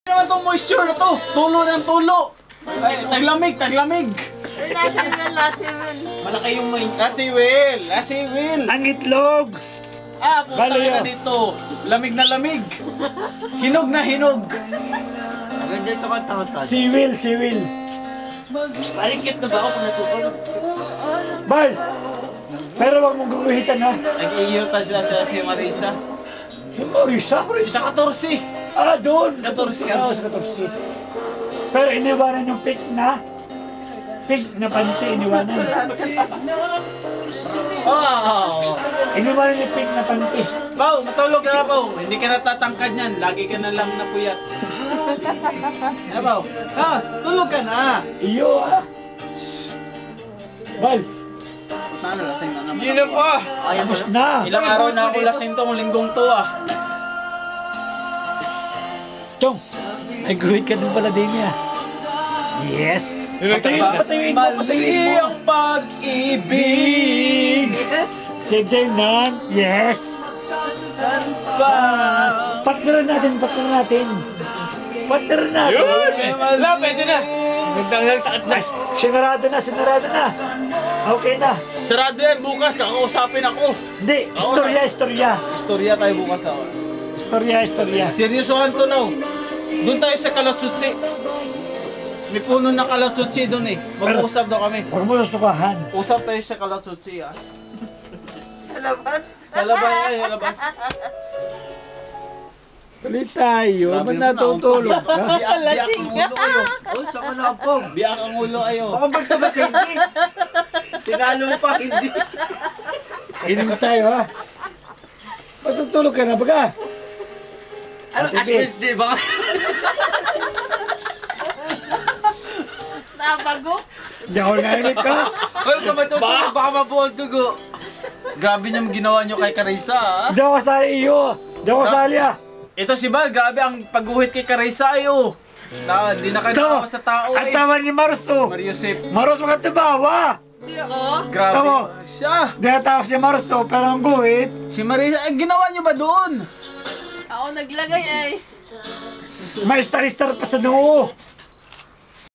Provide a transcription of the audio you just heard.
naman tong moisture na to. Tulo ng tulo. Ay, taglamig, taglamig. Malaki yung may... Asiwil. Ang itlog. Puta na dito. Lamig na lamig. Hinog na hinog. Maganda ito kang taon-taon. Siwil. Palikit na ba ako kung natutulog? Bal! Pero wag mong guguhitan ha. Nag-iyo ta dyan sa si Marisa. Si Marisa? Sa 14. Doon! 14. Oo, sa 14. Pero iniwanan yung pig na panty, iniwanan. Iniwanan yung pig na panty. Pao, matulog ka na, Pao. Hindi ka natatangkad yan. Lagi ka na lang napuyat. Ano, Pao? Tulog ka na. Iyo Bal! Ano, lasing na naman. Hindi na pa! Ayos na! Ilang araw na ako lasing tong linggong to Chong! Ay, guhit ka din pala din niya. Yes! Patayuin mo! Mali ang pag-ibig. Signan! Yes! Partneran natin! Wala, pwede na! Sinarado na! Okay na! Sarado yan, bukas kakausapin ako. Hindi! Istorya! Istorya tayo bukas ako. Istorya! Seryosohan to now. Doon tayo sa Kalatsutsi. May puno na Kalatsutsi doon eh. Mag-uusap daw kami. Huwag mo susukahan. Usap tayo sa Kalatsutsi Sa labas. Sa labas. Tuloy tayo. Ba't natutulog ka? Biyak ang ulo kayo. Saka na po! Biyak ang ulo kayo. Baka magtabas hindi! Tinalo mo pa, hindi! Inom tayo ha. Matutulog ka na baga. Ano, Ash Wednesday ba? Nabago. Hindi ako narinig ka. Huwag ka matutulog, baka mabuo ang dugo! Grabe niyang ginawa niyo kay Carissa. Hindi ako kasali iyo. Hindi ako kasali ah. Ito si Bal, grabe ang pagguhit kay Carissa ayo. Hindi na kayo nakawa sa tao Ang tama ni Marso. Mariusip. Maros magkatabawa. Oo. Grabe. Tamo. Siya. Hindi natawag si Marso pero ang guhit. Si Marisa, ginawa niyo ba doon? Ako naglagay ay. May star pa sa noo.